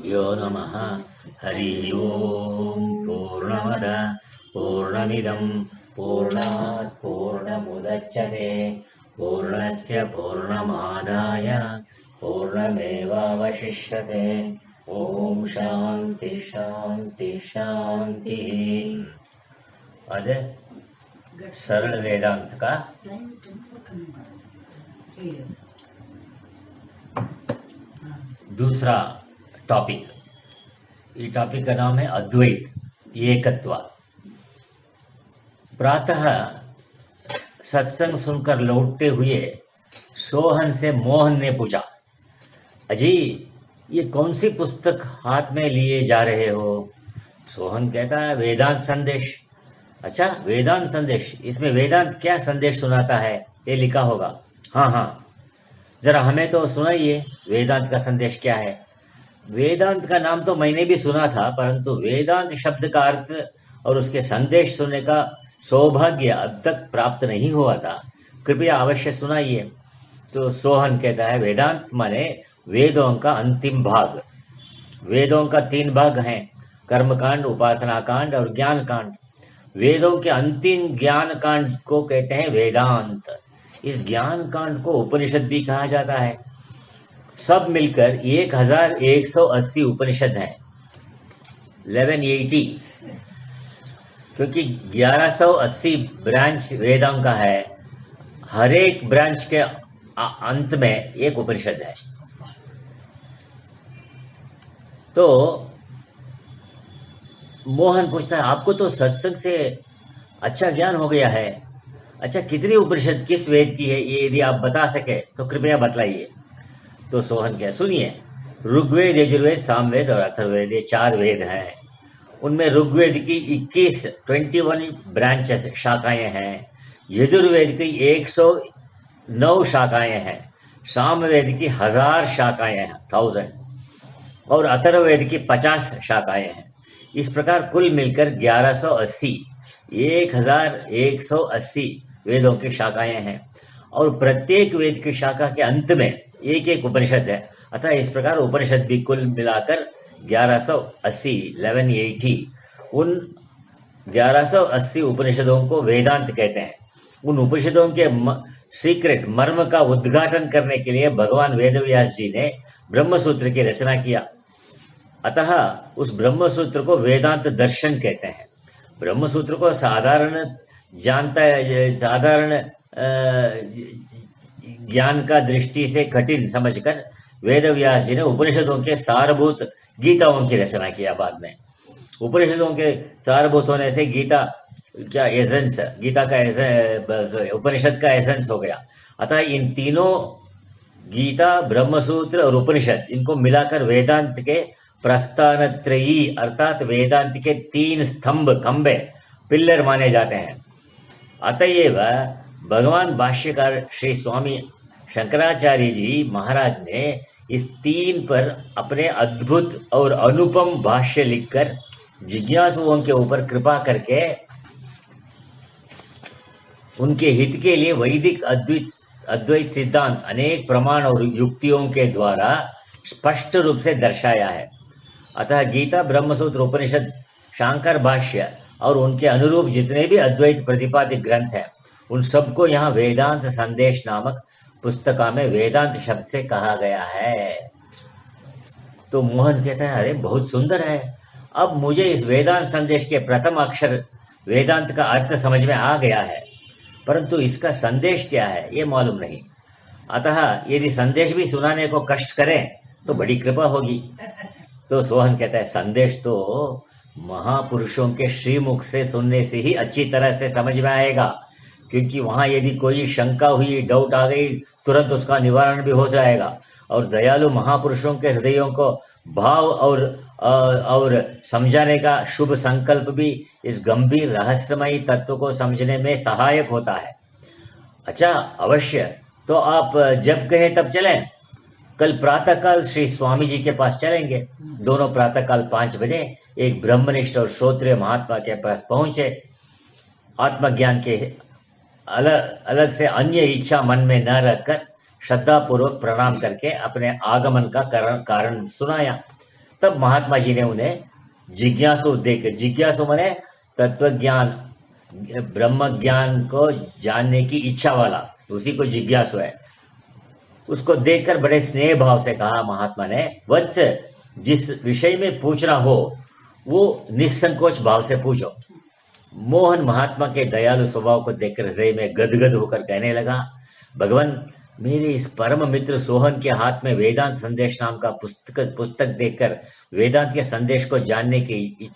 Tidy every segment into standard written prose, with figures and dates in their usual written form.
गुरुभ्यो नमः। हरि ओम। पूर्णमद पूर्णमिदं पूर्णात् पूर्णमुदच्यते पूर्णस्य पूर्णमादाय पूर्णमेवावशिष्यते। ओम शांति शांति शांति। आज सरल वेदांत का दूसरा टॉपिक। ये टॉपिक का नाम है अद्वैत, एकत्व। प्रातः सत्संग सुनकर लौटते हुए सोहन से मोहन ने पूछा, अजी ये कौन सी पुस्तक हाथ में लिए जा रहे हो? सोहन कहता है, वेदांत संदेश। अच्छा, वेदांत संदेश, इसमें वेदांत क्या संदेश सुनाता है? ये लिखा होगा। हाँ हाँ, जरा हमें तो सुनाइए, वेदांत का संदेश क्या है? वेदांत का नाम तो मैंने भी सुना था, परंतु वेदांत शब्द का अर्थ और उसके संदेश सुनने का सौभाग्य अब तक प्राप्त नहीं हुआ था। कृपया अवश्य सुनाइए। तो सोहन कहता है, वेदांत माने वेदों का अंतिम भाग। वेदों का 3 भाग हैं, कर्मकांड, उपासना कांड और ज्ञान कांड। वेदों के अंतिम ज्ञान कांड को कहते हैं वेदांत। इस ज्ञान कांड को उपनिषद भी कहा जाता है। सब मिलकर 1180 उपनिषद हैं, 1180, क्योंकि 1180 ब्रांच वेदों का है। हर एक ब्रांच के अंत में एक उपनिषद है। तो मोहन पूछता है, आपको तो सत्संग से अच्छा ज्ञान हो गया है। अच्छा, कितनी उपनिषद किस वेद की है? ये यदि आप बता सके तो कृपया बतलाइए। तो सोहन क्या, सुनिए, ऋग्वेद, यजुर्वेद, सामवेद और अथर्ववेद, ये 4 वेद हैं। उनमें ऋग्वेद की 21 ब्रांचेस, शाखाएं हैं। यजुर्वेद की 109 शाखाएं हैं। सामवेद की 1000 शाखाएं हैं, 1000, और अथर्ववेद की 50 शाखाएं हैं। इस प्रकार कुल मिलकर 1180 वेदों की शाखाएं हैं, और प्रत्येक वेद की शाखा के अंत में एक एक उपनिषद है। अतः इस प्रकार उपनिषद भी कुल मिलाकर 1180 उन 1180 उपनिषदों को वेदांत कहते हैं। उन उपनिषदों के सीक्रेट मर्म का उद्घाटन करने के लिए भगवान वेदव्यास जी ने ब्रह्मसूत्र की रचना किया। अतः उस ब्रह्मसूत्र को वेदांत दर्शन कहते हैं। ब्रह्मसूत्र को साधारण ज्ञान का दृष्टि से कठिन समझकर वेदव्यास जी ने उपनिषदों के सारभूत गीताओं की रचना किया। बाद में उपनिषदों के सारभूत होने से गीता का एसेंस, गीता का उपनिषद का एसेंस हो गया। अतः इन तीनों, गीता, ब्रह्मसूत्र और उपनिषद, इनको मिलाकर वेदांत के प्रस्थानत्रयी अर्थात वेदांत के 3 स्तंभ, खंबे, पिल्लर माने जाते हैं। अतएव भगवान भाष्यकार श्री स्वामी शंकराचार्य जी महाराज ने इस 3 पर अपने अद्भुत और अनुपम भाष्य लिखकर जिज्ञासुओं के ऊपर कृपा करके उनके हित के लिए वैदिक अद्वैत सिद्धांत अनेक प्रमाण और युक्तियों के द्वारा स्पष्ट रूप से दर्शाया है। अतः गीता, ब्रह्मसूत्र, उपनिषद, शांकर भाष्य और उनके अनुरूप जितने भी अद्वैत प्रतिपादित ग्रंथ हैं, उन सबको यहाँ वेदांत संदेश नामक पुस्तका में वेदांत शब्द से कहा गया है। तो मोहन कहता है, अरे बहुत सुंदर है। अब मुझे इस वेदांत संदेश के प्रथम अक्षर वेदांत का अर्थ समझ में आ गया है, परंतु इसका संदेश क्या है ये मालूम नहीं। अतः यदि संदेश भी सुनाने को कष्ट करें तो बड़ी कृपा होगी। तो सोहन कहता है, संदेश तो महापुरुषों के श्रीमुख से सुनने से ही अच्छी तरह से समझ में आएगा, क्योंकि वहां यदि कोई शंका हुई, डाउट आ गई, तुरंत उसका निवारण भी हो जाएगा। और दयालु महापुरुषों के हृदयों को भाव और समझाने का शुभ संकल्प भी इस गंभीर रहस्यमयी तत्व को समझने में सहायक होता है। अच्छा, अवश्य। तो आप जब कहें तब चलें। कल प्रातःकाल श्री स्वामी जी के पास चलेंगे। दोनों प्रातःकाल 5 बजे एक ब्रह्मनिष्ठ और श्रोत्रिय महात्मा के पास पहुंचे। आत्मज्ञान के अलग से अन्य इच्छा मन में न रखकर श्रद्धा पूर्वक प्रणाम करके अपने आगमन का कारण सुनाया। तब महात्मा जी ने उन्हें जिज्ञासु देकर, जिज्ञासु माने तत्व ज्ञान, ब्रह्म ज्ञान को जानने की इच्छा वाला, उसी को जिज्ञासु है, उसको देखकर बड़े स्नेह भाव से कहा महात्मा ने, वत्स, जिस विषय में पूछना हो वो निसंकोच भाव से पूछो। मोहन महात्मा के दयालु स्वभाव को देखकर हृदय में गदगद होकर कहने लगा, भगवान, मेरे इस परम मित्र सोहन के हाथ में वेदांत संदेश नाम का पुस्तक देखकर वेदांत के संदेश को जानने की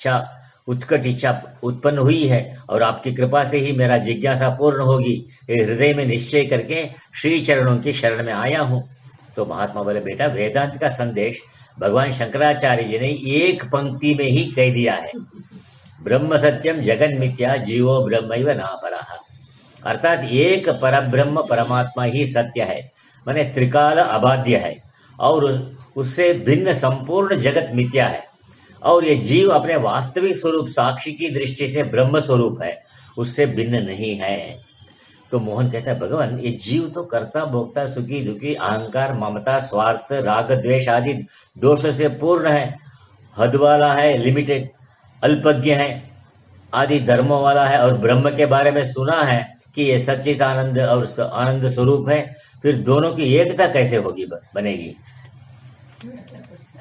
उत्कट इच्छा उत्पन्न हुई है, और आपकी कृपा से ही मेरा जिज्ञासा पूर्ण होगी, ये हृदय में निश्चय करके श्री चरणों की शरण में आया हूं। तो महात्मा बोले, बेटा, वेदांत का संदेश भगवान शंकराचार्य जी ने एक पंक्ति में ही कह दिया है, ब्रह्म सत्यम जगन मिथ्या जीवो ब्रह्मैव नापरः। अर्थात एक परब्रह्म परमात्मा ही सत्य है, माने त्रिकाल अबाध्य है, और उससे भिन्न संपूर्ण जगत मिथ्या है, और ये जीव अपने वास्तविक स्वरूप साक्षी की दृष्टि से ब्रह्म स्वरूप है, उससे भिन्न नहीं है। तो मोहन कहता है, भगवान, ये जीव तो कर्ता भोक्ता सुखी दुखी अहंकार ममता स्वार्थ राग द्वेष आदि दोषों से पूर्ण है, हद वाला है, लिमिटेड, अल्पज्ञ है, आदि धर्मों वाला है, और ब्रह्म के बारे में सुना है कि ये सच्चित आनंद और आनंद स्वरूप है, फिर दोनों की एकता कैसे होगी, बनेगी?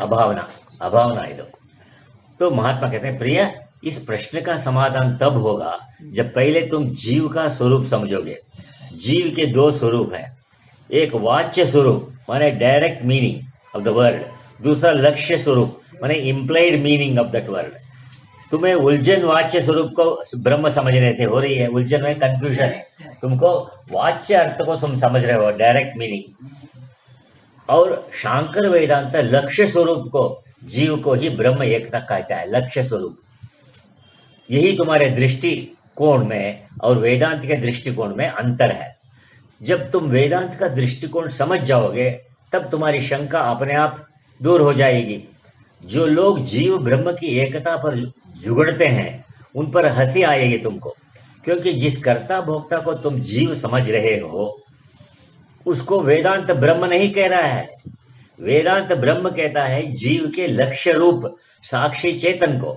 अभावना है। तो महात्मा कहते हैं, प्रिय, इस प्रश्न का समाधान तब होगा जब पहले तुम जीव का स्वरूप समझोगे। जीव के दो स्वरूप हैं, एक वाच्य स्वरूप माने direct meaning of the word, दूसरा लक्ष्य स्वरूप माने implied meaning of that word. तुम्हें उलझन वाच्य स्वरूप को ब्रह्म समझने से हो रही है, उलझन में कंफ्यूजन, तुमको वाच्य अर्थ को तुम समझ रहे हो, डायरेक्ट मीनिंग, और शांकर वेदांत लक्ष्य स्वरूप को, जीव को ही ब्रह्म एकता कहता है, लक्ष्य स्वरूप। यही तुम्हारे दृष्टिकोण में और वेदांत के दृष्टिकोण में अंतर है। जब तुम वेदांत का दृष्टिकोण समझ जाओगे तब तुम्हारी शंका अपने आप दूर हो जाएगी। जो लोग जीव ब्रह्म की एकता पर झुगड़ते हैं उन पर हंसी आएगी तुमको, क्योंकि जिस कर्ता भोक्ता को तुम जीव समझ रहे हो उसको वेदांत ब्रह्म नहीं कह रहा है। वेदांत ब्रह्म कहता है जीव के लक्ष्य रूप साक्षी चेतन को।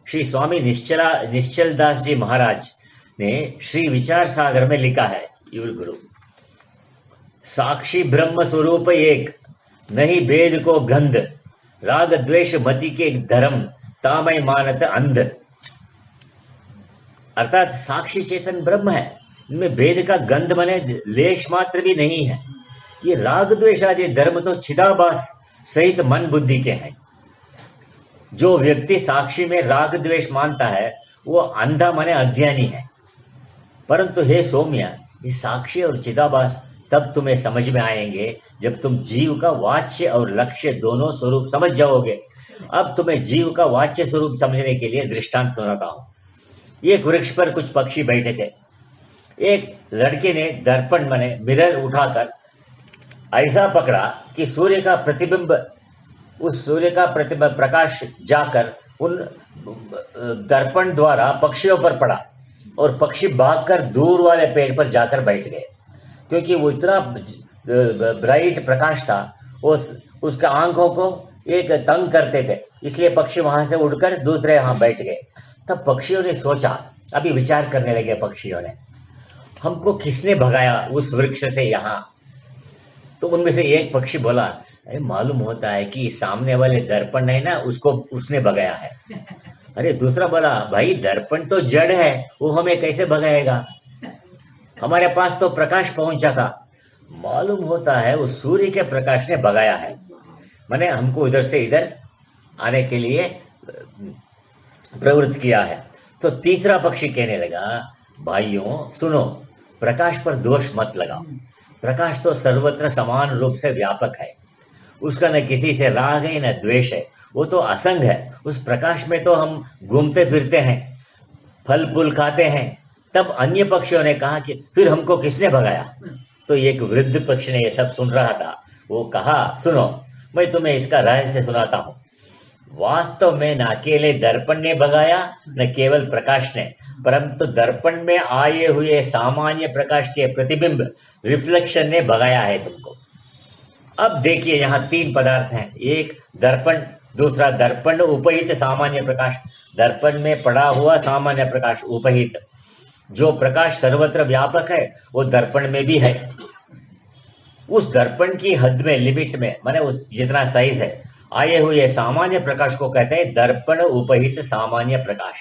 श्री स्वामी निश्चल दास जी महाराज ने श्री विचार सागर में लिखा है, युल गुरु, साक्षी ब्रह्म स्वरूप एक, नहीं भेद को गंध, राग द्वेष मति के धर्म, तामय मानत अंध। अर्थात साक्षी चेतन ब्रह्म है, इनमें भेद का गंध बने लेश मात्र भी नहीं है। ये राग द्वेष आदि धर्म तो चिदाभास सहित मन बुद्धि के हैं। जो व्यक्ति साक्षी में राग द्वेष मानता है वो अंधा माने अज्ञानी है। परंतु हे सौम्या, ये साक्षी और चिदाभास तब तुम्हें समझ में आएंगे जब तुम जीव का वाच्य और लक्ष्य दोनों स्वरूप समझ जाओगे। अब तुम्हें जीव का वाच्य स्वरूप समझने के लिए दृष्टांत सुनाता हूं। एक वृक्ष पर कुछ पक्षी बैठे थे। एक लड़के ने दर्पण माने मिरर उठाकर ऐसा पकड़ा कि सूर्य का प्रतिबिंब, उस सूर्य का प्रतिबिंब प्रकाश जाकर उन दर्पण द्वारा पक्षियों पर पड़ा और पक्षी भागकर दूर वाले पेड़ पर जाकर बैठ गए। क्योंकि वो इतना ब्राइट प्रकाश था, उसका आंखों को एक तंग करते थे, इसलिए पक्षी वहां से उड़कर दूसरे यहां बैठ गए। तब पक्षियों ने सोचा, अभी विचार करने लगे पक्षियों ने, हमको किसने भगाया उस वृक्ष से यहाँ? तो उनमें से एक पक्षी बोला, मालूम होता है कि सामने वाले दर्पण है ना, उसको उसने भगाया है। अरे दूसरा बोला, भाई दर्पण तो जड़ है, वो हमें कैसे भगाएगा? हमारे पास तो प्रकाश पहुंचा था। मालूम होता है उस सूर्य के प्रकाश ने भगाया है, मैंने हमको इधर से इधर आने के लिए प्रवृत्त किया है। तो तीसरा पक्षी कहने लगा, भाइयों सुनो, प्रकाश पर दोष मत लगाओ। प्रकाश तो सर्वत्र समान रूप से व्यापक है, उसका न किसी से राग है न द्वेष है, वो तो असंग है। उस प्रकाश में तो हम घूमते फिरते हैं, फल फूल खाते हैं। तब अन्य पक्षियों ने कहा कि फिर हमको किसने भगाया? तो एक वृद्ध पक्षी ने ये सब सुन रहा था, वो कहा, सुनो, मैं तुम्हें इसका रहस्य सुनाता हूं। वास्तव में न अकेले दर्पण ने भगाया, न केवल प्रकाश ने, परंतु दर्पण में आए हुए सामान्य प्रकाश के प्रतिबिंब रिफ्लेक्शन ने भगाया है तुमको। अब देखिए, यहाँ तीन पदार्थ हैं, एक दर्पण दूसरा दर्पण उपहित सामान्य प्रकाश, दर्पण में पड़ा हुआ सामान्य प्रकाश उपहित, जो प्रकाश सर्वत्र व्यापक है वो दर्पण में भी है। उस दर्पण की हद में, लिमिट में, माने उस जितना साइज है, आए हुए सामान्य प्रकाश को कहते हैं दर्पण उपहित सामान्य प्रकाश।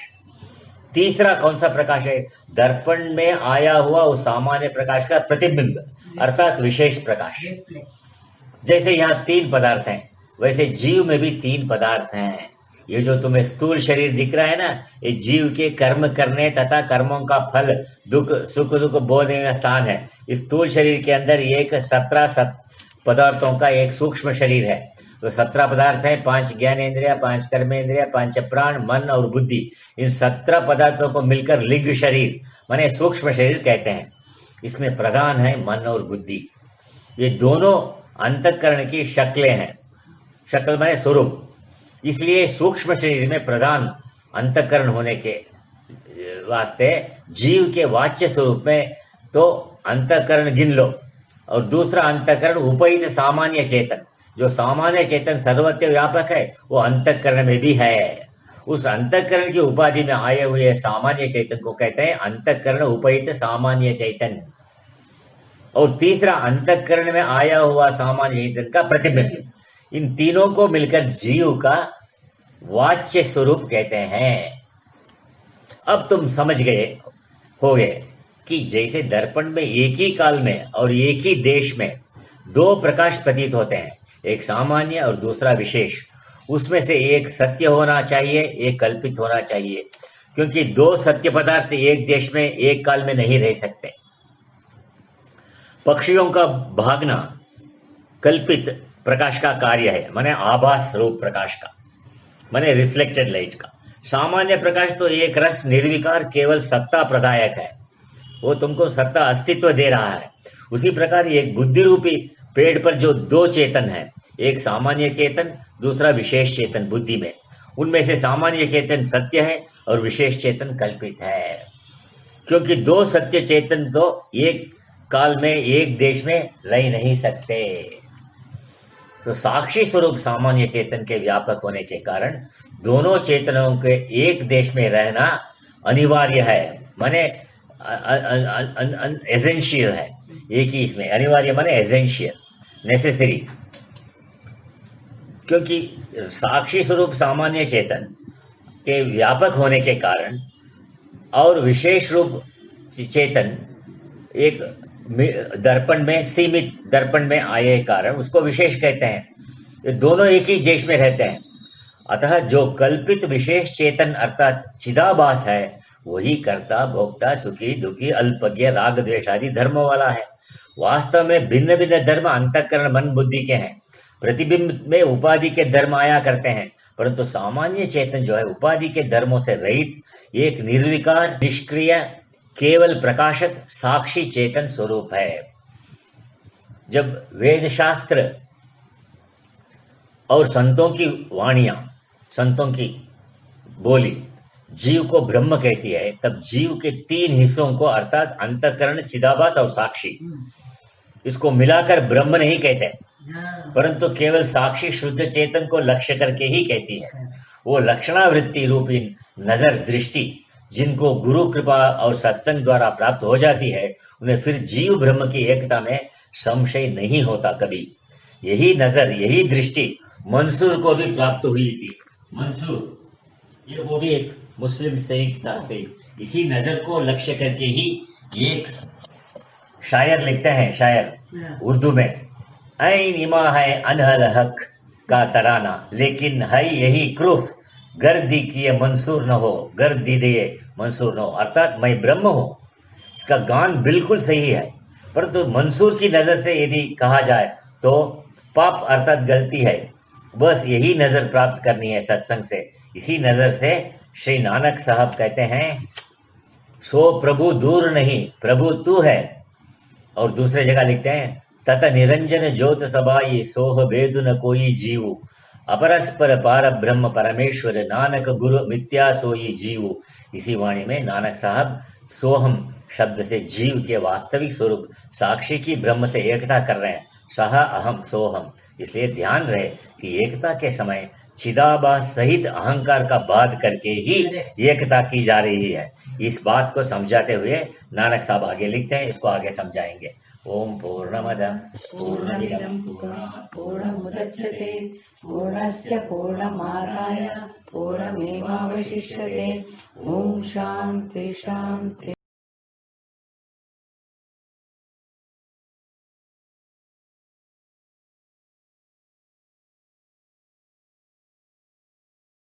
तीसरा कौन सा प्रकाश है? दर्पण में आया हुआ उस सामान्य प्रकाश का प्रतिबिंब, अर्थात विशेष प्रकाश। जैसे यहाँ 3 पदार्थ हैं, वैसे जीव में भी 3 पदार्थ हैं। ये जो तुम्हें स्थूल शरीर दिख रहा है ना, ये जीव के कर्म करने तथा कर्मों का फल, दुख सुख दुख बोधने का स्थान है। इस स्थूल शरीर के अंदर एक 17 पदार्थों का एक सूक्ष्म शरीर है। तो 17 पदार्थ है, 5 ज्ञानेंद्रिया, 5 कर्मेंद्रिया, 5 प्राण, मन और बुद्धि। इन 17 पदार्थों को मिलकर लिंग शरीर माने सूक्ष्म शरीर कहते हैं। इसमें प्रधान है मन और बुद्धि। ये दोनों अंतःकरण की शक्लें हैं। शक्ल माने स्वरूप। इसलिए सूक्ष्म शरीर में प्रधान अंतःकरण होने के वास्ते जीव के वाच्य स्वरूप में तो अंतःकरण गिन लो, और दूसरा अंतःकरण उपहित सामान्य चेतन, जो सामान्य चेतन सर्वत्र व्यापक है, वो अंतःकरण में भी है। उस अंतःकरण की उपाधि में आए हुए सामान्य चेतन को कहते हैं अंतःकरण उपहित सामान्य चेतन। और तीसरा अंतःकरण में आया हुआ सामान्य चेतन का प्रतिबिंब। इन तीनों को मिलकर जीव का वाच्य स्वरूप कहते हैं। अब तुम समझ गए होगे कि जैसे दर्पण में एक ही काल में और एक ही देश में 2 प्रकाश प्रतीत होते हैं, एक सामान्य और दूसरा विशेष। उसमें से एक सत्य होना चाहिए, एक कल्पित होना चाहिए, क्योंकि 2 सत्य पदार्थ एक देश में एक काल में नहीं रह सकते। पक्षियों का भागना कल्पित प्रकाश का कार्य है, माने आभास रूप प्रकाश का, माने रिफ्लेक्टेड लाइट का। सामान्य प्रकाश तो एक रस निर्विकार केवल सत्ता प्रदायक है, वो तुमको सत्ता अस्तित्व दे रहा है। उसी प्रकार एक बुद्धि रूपी पेड़ पर जो 2 चेतन है, एक सामान्य चेतन, दूसरा विशेष चेतन बुद्धि में, उनमें से सामान्य चेतन सत्य है और विशेष चेतन कल्पित है। क्योंकि 2 सत्य चेतन तो एक काल में एक देश में रह नहीं सकते। तो साक्षी स्वरूप सामान्य चेतन के व्यापक होने के कारण दोनों चेतनों के एक देश में रहना अनिवार्य है, माने एसेंशियल है। एक ही इसमें अनिवार्य माने एसेंशियल, नेसेसरी। क्योंकि साक्षी स्वरूप सामान्य चेतन के व्यापक होने के कारण और विशेष रूप चेतन एक दर्पण में सीमित दर्पण में आए कारण उसको विशेष कहते हैं। ये दोनों एक ही देश में रहते हैं। अतः जो कल्पित विशेष चेतन अर्थात चिदाभास है, वही कर्ता भोक्ता सुखी दुखी अल्पज्ञ राग द्वेष आदि धर्मों वाला है। वास्तव में भिन्न भिन्न धर्म अंतःकरण मन बुद्धि के हैं। प्रतिबिंब में उपाधि के धर्म आया करते हैं, परंतु सामान्य चेतन जो है उपाधि के धर्मों से रहित एक निर्विकार निष्क्रिय केवल प्रकाशक साक्षी चेतन स्वरूप है। जब वेद शास्त्र और संतों की वाणियां, संतों की बोली जीव को ब्रह्म कहती है, तब जीव के 3 हिस्सों को अर्थात अंतःकरण चिदाभास और साक्षी, इसको मिलाकर ब्रह्म नहीं कहते, परंतु केवल साक्षी शुद्ध चेतन को लक्ष्य करके ही कहती है। वो लक्षणावृत्ति रूपी नजर दृष्टि जिनको गुरु कृपा और सत्संग द्वारा प्राप्त हो जाती है, उन्हें फिर जीव ब्रह्म की एकता में संशय नहीं होता कभी। यही नजर, यही दृष्टि मंसूर को भी प्राप्त हुई थी। मंसूर ये वो भी एक मुस्लिम सईद था से इसी नजर को लक्ष्य करके ही एक शायर लिखते हैं, शायर उर्दू में, ऐन इमा है अनहल हक का तराना, लेकिन है यही क्रूफ गर्दी किए मंसूर न हो, गर्दी दिए मंसूर न हो। अर्थात मैं ब्रह्म हूं, इसका गान बिल्कुल सही है, परंतु मंसूर की नजर से यदि कहा जाए तो पाप अर्थात गलती है। बस यही नजर प्राप्त करनी है सत्संग से। इसी नजर से श्री नानक साहब कहते हैं, सो प्रभु दूर नहीं प्रभु तू है। और दूसरे जगह लिखते हैं, तत निरंजन ज्योत सबाई सोह भेद न कोई जीव, अपरस्पर पार ब्रह्म परमेश्वर नानक गुरु मिथ्या सोई जीव। इसी वाणी में नानक साहब सोहम शब्द से जीव के वास्तविक स्वरूप साक्षी की ब्रह्म से एकता कर रहे हैं। सह अहम सोहम। इसलिए ध्यान रहे कि एकता के समय चिदाभास सहित अहंकार का बाध करके ही एकता की जा रही है। इस बात को समझाते हुए नानक साहब आगे लिखते हैं, इसको आगे समझाएंगे। ओम पूर्णमदः पूर्णमिदं पूर्णात् पूर्णमुदच्यते पूर्णस्य पूर्णमादाय पूर्णमेवावशिष्यते। ओम शांति शांति।